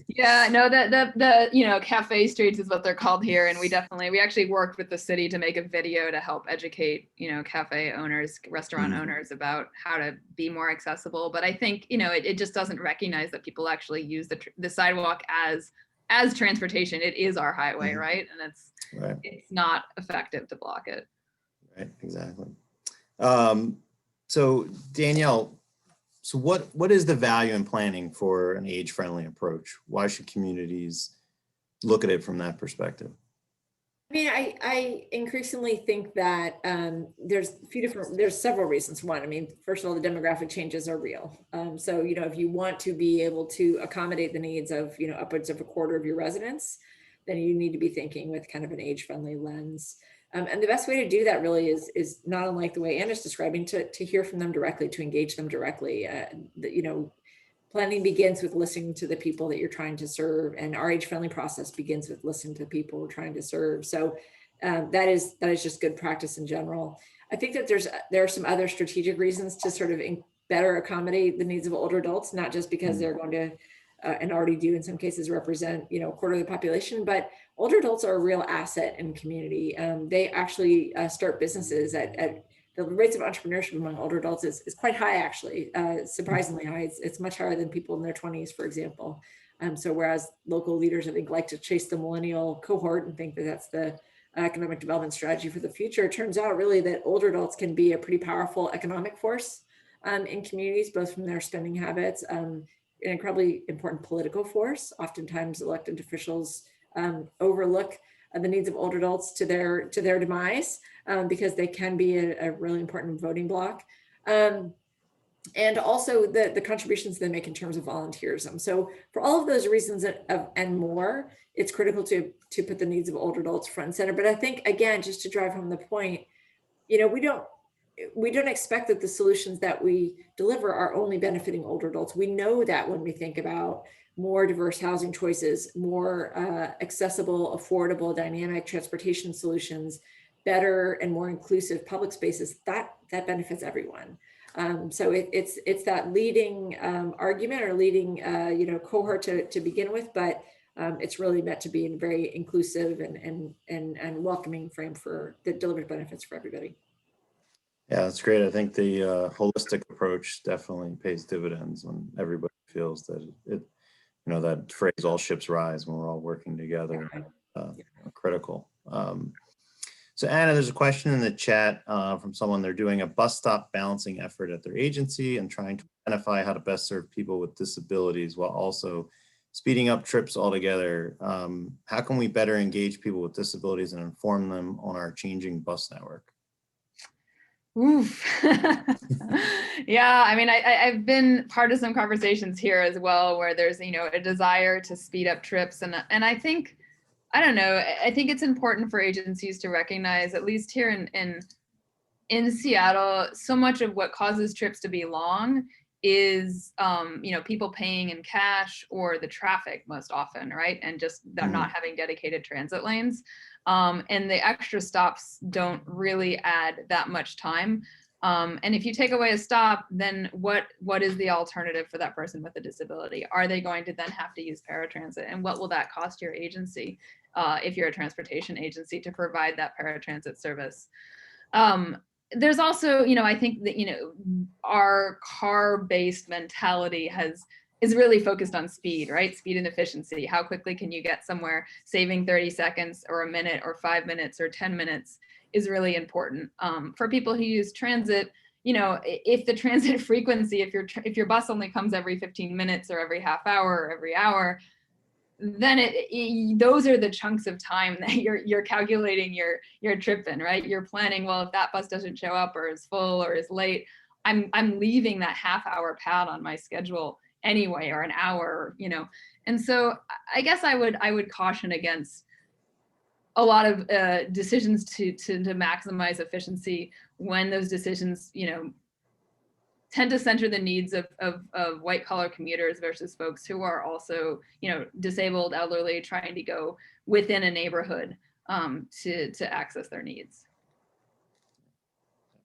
Yeah, no, the cafe streets is what they're called here. And we actually worked with the city to make a video to help educate, cafe owners, restaurant owners about how to be more accessible. But I think, it just doesn't recognize that people actually use the sidewalk as transportation. It is our highway, right? And it's not effective to block it. Right, exactly. So Danielle, so what is the value in planning for an age-friendly approach? Why should communities look at it from that perspective? I mean, I increasingly think that there's several reasons. One, I mean, first of all, the demographic changes are real. So, if you want to be able to accommodate the needs of, upwards of a quarter of your residents, then you need to be thinking with kind of an age-friendly lens. And the best way to do that really is not unlike the way Anna's describing, to hear from them directly, to engage them directly. Planning begins with listening to the people that you're trying to serve, and our age-friendly process begins with listening to the people we're trying to serve. So that is just good practice in general. I think that there are some other strategic reasons to sort of better accommodate the needs of older adults, not just because they're going to and already do in some cases represent, a quarter of the population, but older adults are a real asset in community. They actually start businesses at the rates of entrepreneurship among older adults is quite high, actually, surprisingly high. It's much higher than people in their 20s, for example. So whereas local leaders, I think, like to chase the millennial cohort and think that that's the economic development strategy for the future, it turns out really that older adults can be a pretty powerful economic force in communities, both from their spending habits, an incredibly important political force. Oftentimes elected officials overlook the needs of older adults to their demise because they can be a really important voting bloc. And also the contributions they make in terms of volunteerism. So for all of those reasons and more, it's critical to put the needs of older adults front and center. But I think, again, just to drive home the point, we don't expect that the solutions that we deliver are only benefiting older adults. We know that when we think about more diverse housing choices, more accessible, affordable, dynamic transportation solutions, better and more inclusive public spaces, that benefits everyone. So it's that leading argument or leading cohort to begin with, but it's really meant to be a very inclusive and welcoming frame for that delivers benefits for everybody. Yeah, that's great. I think the holistic approach definitely pays dividends when everybody feels that that phrase, all ships rise, when we're all working together, critical. So Anna, there's a question in the chat from someone. They're doing a bus stop balancing effort at their agency and trying to identify how to best serve people with disabilities while also speeding up trips altogether. How can we better engage people with disabilities and inform them on our changing bus network? Oof. Yeah, I mean, I've been part of some conversations here as well, where there's, a desire to speed up trips. And I think, I don't know, I think it's important for agencies to recognize, at least here in Seattle, so much of what causes trips to be long is, people paying in cash or the traffic most often, right? And just them not having dedicated transit lanes. And the extra stops don't really add that much time. And if you take away a stop, then what is the alternative for that person with a disability? Are they going to then have to use paratransit? And what will that cost your agency if you're a transportation agency to provide that paratransit service? There's also, I think that, our car-based mentality is really focused on speed, right? Speed and efficiency. How quickly can you get somewhere? Saving 30 seconds or a minute or 5 minutes or 10 minutes is really important. For people who use transit, if the transit frequency, if your bus only comes every 15 minutes or every half hour or every hour, then those are the chunks of time that you're calculating your trip in, right? You're planning, well, if that bus doesn't show up or is full or is late, I'm leaving that half-hour pad on my schedule anyway, or an hour, And so I guess I would caution against a lot of decisions to maximize efficiency when those decisions, tend to center the needs of white collar commuters versus folks who are also, disabled, elderly, trying to go within a neighborhood to access their needs.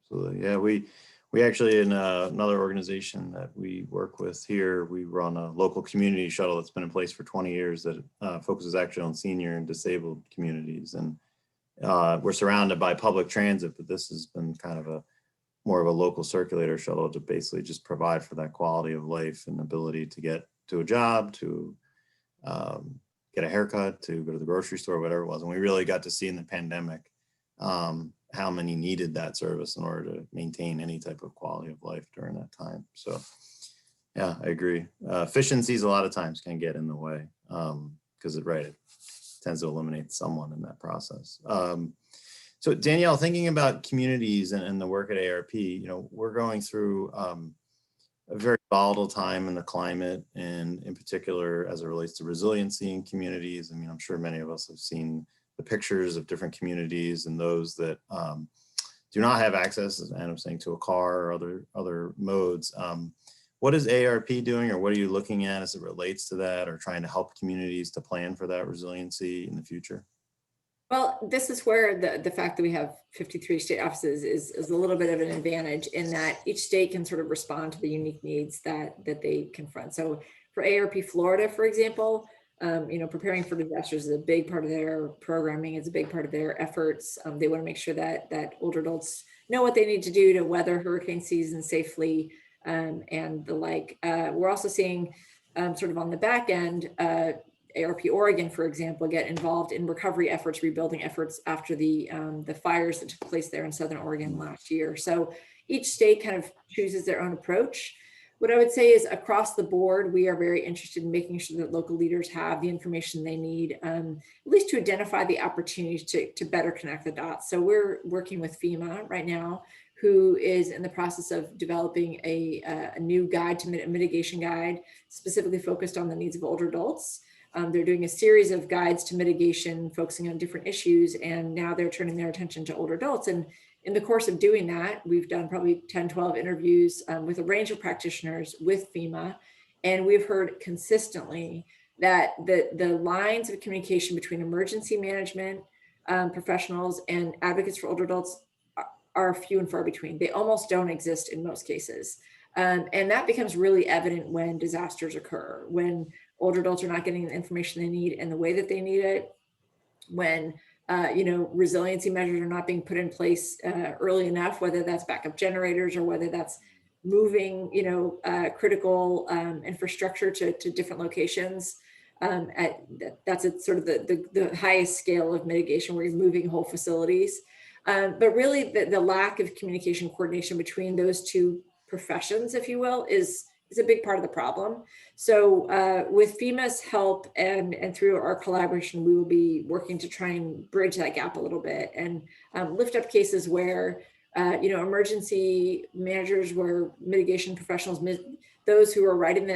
Absolutely. Yeah, we actually, in another organization that we work with here, we run a local community shuttle that's been in place for 20 years that focuses actually on senior and disabled communities. And we're surrounded by public transit, but this has been kind of more of a local circulator shuttle to basically just provide for that quality of life and ability to get to a job, to get a haircut, to go to the grocery store, whatever it was. And we really got to see in the pandemic how many needed that service in order to maintain any type of quality of life during that time. So yeah, I agree. Efficiencies a lot of times can get in the way because it tends to eliminate someone in that process. So Danielle, thinking about communities and the work at ARP, we're going through a very volatile time in the climate, and in particular, as it relates to resiliency in communities. I mean, I'm sure many of us have seen the pictures of different communities and those that do not have access, as Anna was saying, to a car or other modes. What is ARP doing, or what are you looking at as it relates to that, or trying to help communities to plan for that resiliency in the future? Well, this is where the fact that we have 53 state offices is a little bit of an advantage, in that each state can sort of respond to the unique needs that they confront. So for ARP Florida, for example, preparing for disasters is a big part of their programming. It's a big part of their efforts. They want to make sure that older adults know what they need to do to weather hurricane season safely and the like. We're also seeing sort of on the back end, ARP Oregon, for example, get involved in recovery efforts, rebuilding efforts after the fires that took place there in Southern Oregon last year. So each state kind of chooses their own approach. What I would say is, across the board, we are very interested in making sure that local leaders have the information they need, at least to identify the opportunities to better connect the dots. So we're working with FEMA right now, who is in the process of developing a new guide, a mitigation guide, specifically focused on the needs of older adults. They're doing a series of guides to mitigation, focusing on different issues, and now they're turning their attention to older adults. And in the course of doing that, we've done probably 10, 12 interviews with a range of practitioners with FEMA, and we've heard consistently that the lines of communication between emergency management, professionals and advocates for older adults are few and far between. They almost don't exist in most cases. And that becomes really evident when disasters occur, when older adults are not getting the information they need and the way that they need it, when resiliency measures are not being put in place early enough, whether that's backup generators or whether that's moving, critical infrastructure to different locations. That's sort of the highest scale of mitigation, where you're moving whole facilities. But really the lack of communication coordination between those two professions, if you will, is a big part of the problem. So with FEMA's help and through our collaboration, we will be working to try and bridge that gap a little bit and lift up cases where emergency managers, where mitigation professionals, those who are writing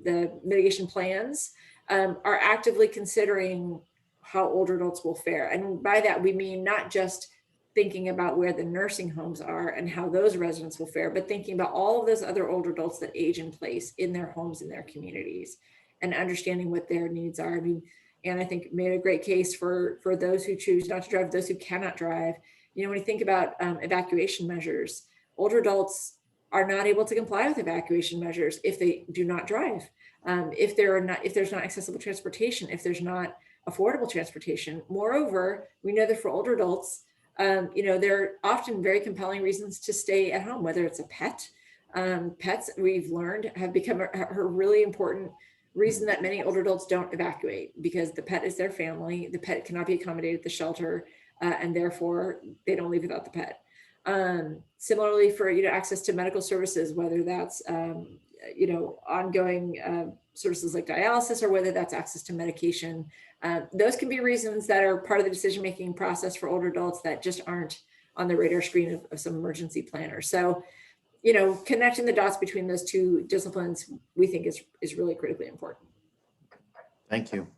the mitigation plans are actively considering how older adults will fare. And by that, we mean not just thinking about where the nursing homes are and how those residents will fare, but thinking about all of those other older adults that age in place in their homes, in their communities, and understanding what their needs are. I mean, and I think made a great case for those who choose not to drive, those who cannot drive. When you think about evacuation measures, older adults are not able to comply with evacuation measures if they do not drive. If there's not accessible transportation, if there's not affordable transportation. Moreover, we know that for older adults, there are often very compelling reasons to stay at home, whether it's a pet. Pets, we've learned, have become a really important reason that many older adults don't evacuate, because the pet is their family. The pet cannot be accommodated at the shelter, and therefore they don't leave without the pet. Similarly, for access to medical services, whether that's ongoing services like dialysis, or whether that's access to medication. Those can be reasons that are part of the decision-making process for older adults that just aren't on the radar screen of some emergency planners. So, connecting the dots between those two disciplines, we think is really critically important. Thank you.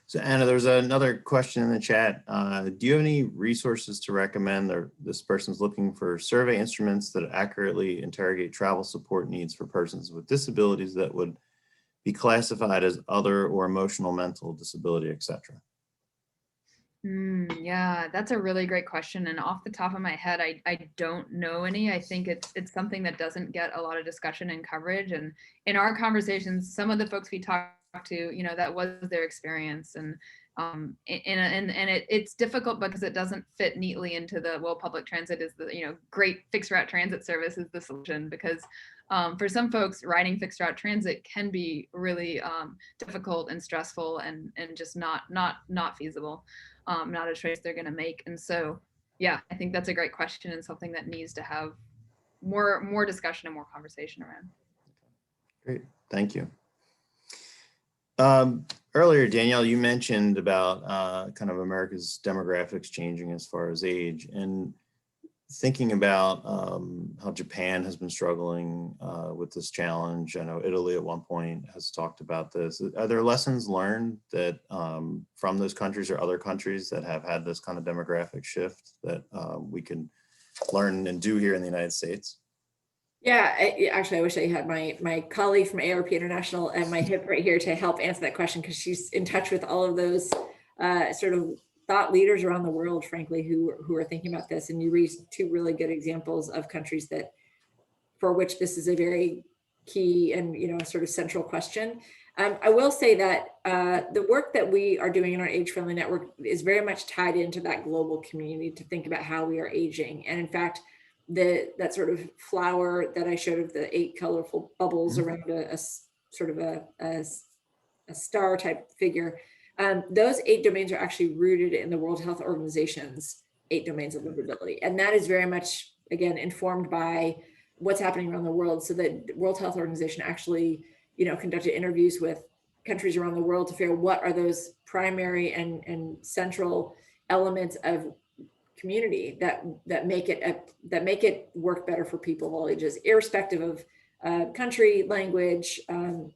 So Anna, there's another question in the chat. Do you have any resources to recommend? This person's looking for survey instruments that accurately interrogate travel support needs for persons with disabilities that would be classified as other or emotional, mental disability, etc. Yeah, that's a really great question. And off the top of my head, I don't know any. I think it's something that doesn't get a lot of discussion and coverage. And in our conversations, some of the folks we talked to, that was their experience. And it's difficult because it doesn't fit neatly into public transit is the, great fixed route transit service is the solution, because for some folks, riding fixed route transit can be really difficult and stressful and just not feasible, not a choice they're going to make. And so, yeah, I think that's a great question and something that needs to have more discussion and more conversation around. Great, thank you. Earlier, Danielle, you mentioned about kind of America's demographics changing as far as age, and thinking about how Japan has been struggling with this challenge. I know Italy at one point has talked about this. Are there lessons learned that from those countries or other countries that have had this kind of demographic shift that we can learn and do here in the United States? Yeah, actually, I wish I had my colleague from AARP International and my hip right here to help answer that question, because she's in touch with all of those sort of thought leaders around the world, frankly, who are thinking about this. And you raised two really good examples of countries for which this is a very key and sort of central question. I will say that the work that we are doing in our Age Friendly Network is very much tied into that global community to think about how we are aging. And in fact, that sort of flower that I showed of the 8 colorful bubbles around a sort of a star type figure, those 8 domains are actually rooted in the World Health Organization's 8 domains of livability. And that is very much, again, informed by what's happening around the world. So the World Health Organization actually, conducted interviews with countries around the world to figure out what are those primary and central elements of community that make it work better for people of all ages, irrespective of country, language,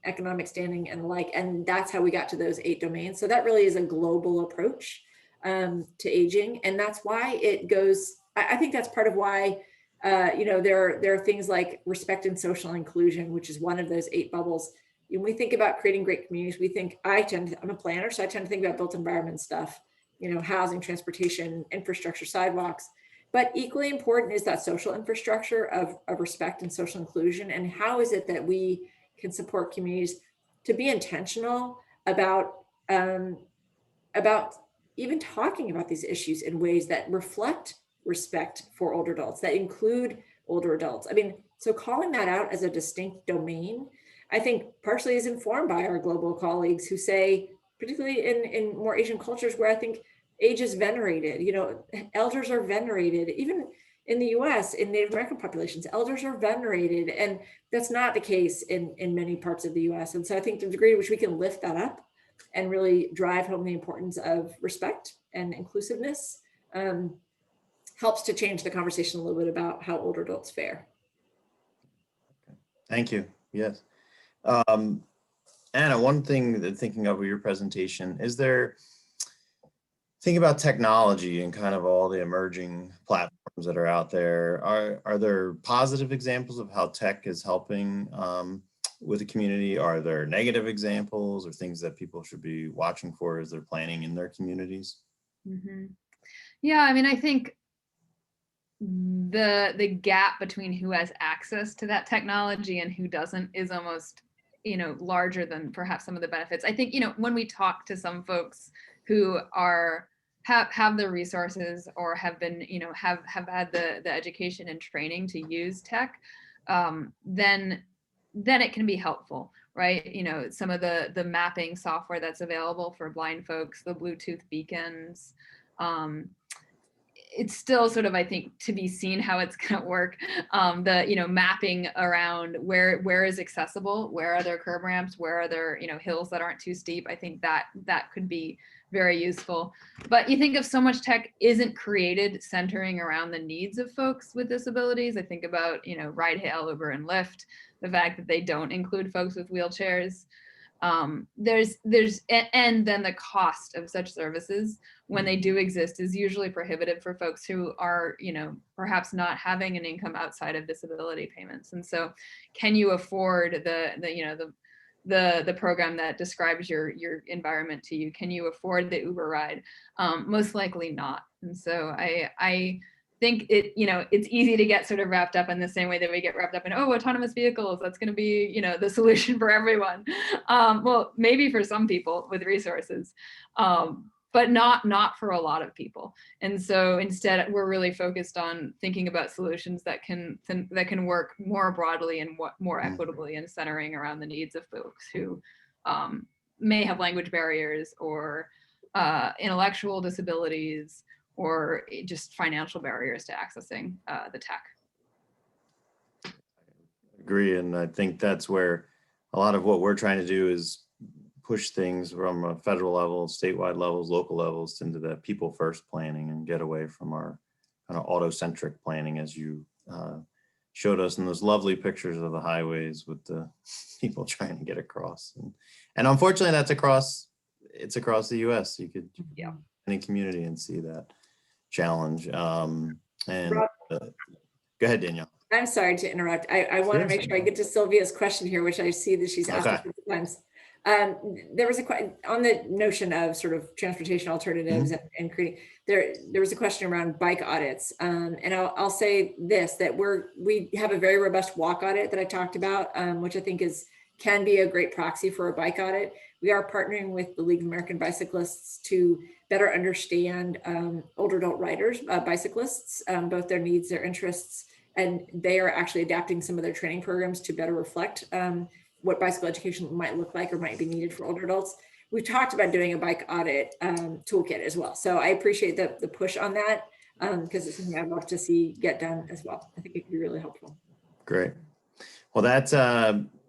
economic standing, and the like. And that's how we got to those 8 domains. So that really is a global approach to aging, and that's why it goes. I think that's part of why there are things like respect and social inclusion, which is one of those 8 bubbles, when we think about creating great communities, I'm a planner, so I tend to think about built environment stuff, housing, transportation, infrastructure, sidewalks. But equally important is that social infrastructure of respect and social inclusion. And how is it that we can support communities to be intentional about even talking about these issues in ways that reflect respect for older adults, that include older adults. I mean, so calling that out as a distinct domain, I think partially is informed by our global colleagues who say, particularly in more Asian cultures where I think age is venerated, elders are venerated, even in the US, in Native American populations, elders are venerated. And that's not the case in many parts of the US. And so I think the degree to which we can lift that up and really drive home the importance of respect and inclusiveness helps to change the conversation a little bit about how older adults fare. Thank you. Yes. Anna, one thing that thinking of your presentation, think about technology and kind of all the emerging platforms that are out there. Are there positive examples of how tech is helping with the community? Are there negative examples or things that people should be watching for as they're planning in their communities? Mm-hmm. Yeah, I mean, I think the gap between who has access to that technology and who doesn't is almost, larger than perhaps some of the benefits. I think, when we talk to some folks who have the resources or have been, have had the education and training to use tech, then it can be helpful, right? Some of the mapping software that's available for blind folks, the Bluetooth beacons, it's still sort of, I think, to be seen how it's going to work. Mapping around where is accessible, where are there curb ramps, where are there, hills that aren't too steep. I think that could be very useful. But you think of so much tech isn't created centering around the needs of folks with disabilities. I think about, ride hail, Uber and Lyft, the fact that they don't include folks with wheelchairs. And then the cost of such services when they do exist is usually prohibitive for folks who are, perhaps not having an income outside of disability payments. And so can you afford the program that describes your environment to you? Can you afford the Uber ride? Most likely not. And so I think it's easy to get sort of wrapped up in the same way that we get wrapped up in, autonomous vehicles, that's going to be, the solution for everyone. Well, maybe for some people with resources, but not for a lot of people. And so instead, we're really focused on thinking about solutions that can work more broadly and more equitably and centering around the needs of folks who may have language barriers or intellectual disabilities, or just financial barriers to accessing the tech. Agree, and I think that's where a lot of what we're trying to do is push things from a federal level, statewide levels, local levels into the people first planning and get away from our kind of auto-centric planning, as you showed us in those lovely pictures of the highways with the people trying to get across. And unfortunately, it's across the US. You could any community and see that challenge. Go ahead, Danielle. I'm sorry to interrupt. I want to make sure I get to Sylvia's question here, which I see that she's asked a few times. There was a question on the notion of sort of transportation alternatives and creating. There was a question around bike audits, and I'll say this: that we have a very robust walk audit that I talked about, which I think can be a great proxy for a bike audit. We are partnering with the League of American Bicyclists to better understand older adult riders, bicyclists, both their needs, their interests, and they are actually adapting some of their training programs to better reflect what bicycle education might look like or might be needed for older adults. We've talked about doing a bike audit toolkit as well. So I appreciate the push on that because it's something I'd love to see get done as well. I think it could be really helpful. Great. Well, that's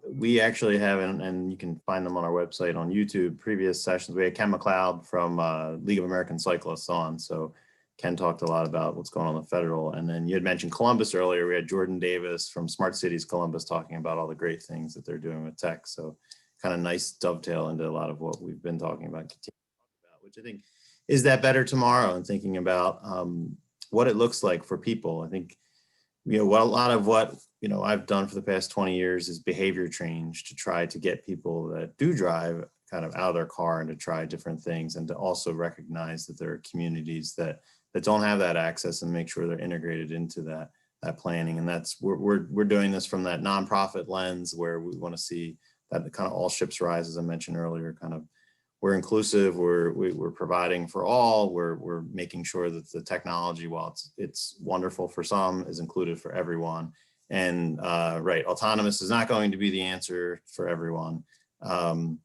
we actually have, and you can find them on our website on YouTube, previous sessions. We had Ken McLeod from League of American Cyclists on. So Ken talked a lot about what's going on in the federal. And then you had mentioned Columbus earlier. We had Jordan Davis from Smart Cities Columbus talking about all the great things that they're doing with tech. So kind of nice dovetail into a lot of what we've been talking about, which I think is that better tomorrow, and thinking about what it looks like for people. I think, what a lot of what I've done for the past 20 years is behavior change to try to get people that do drive kind of out of their car and to try different things, and to also recognize that there are communities that don't have that access, and make sure they're integrated into that planning. And that's we're doing this from that nonprofit lens, where we want to see that the kind of all ships rise, as I mentioned earlier. Kind of we're inclusive, we're providing for all, we're making sure that the technology, while it's wonderful for some, is included for everyone. And right, autonomous is not going to be the answer for everyone. One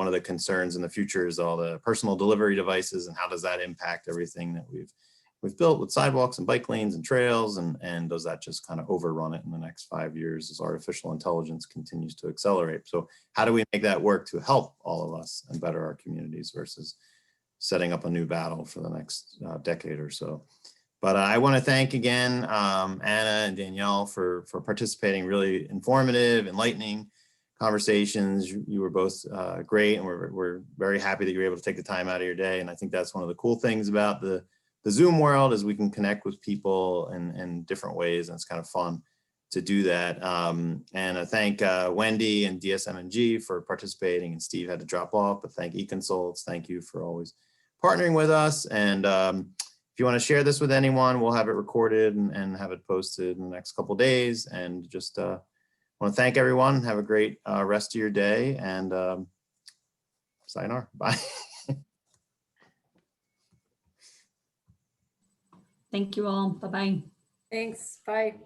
of the concerns in the future is all the personal delivery devices, and how does that impact everything that we've built with sidewalks and bike lanes and trails, and does that just kind of overrun it in the next 5 years as artificial intelligence continues to accelerate? So how do we make that work to help all of us and better our communities, versus setting up a new battle for the next decade or so? But I want to thank again Anna and Danielle for participating. Really informative, enlightening conversations. You were both great, and we're very happy that you were able to take the time out of your day. And I think that's one of the cool things about the Zoom world, is we can connect with people in different ways, and it's kind of fun to do that. And I thank Wendy and DSM&G for participating, and Steve had to drop off, but thank eConsults. Thank you for always partnering with us. And if you want to share this with anyone, we'll have it recorded and have it posted in the next couple of days. And just want to thank everyone. Have a great rest of your day, and sayonara. Bye. Thank you all. Bye-bye. Thanks. Bye.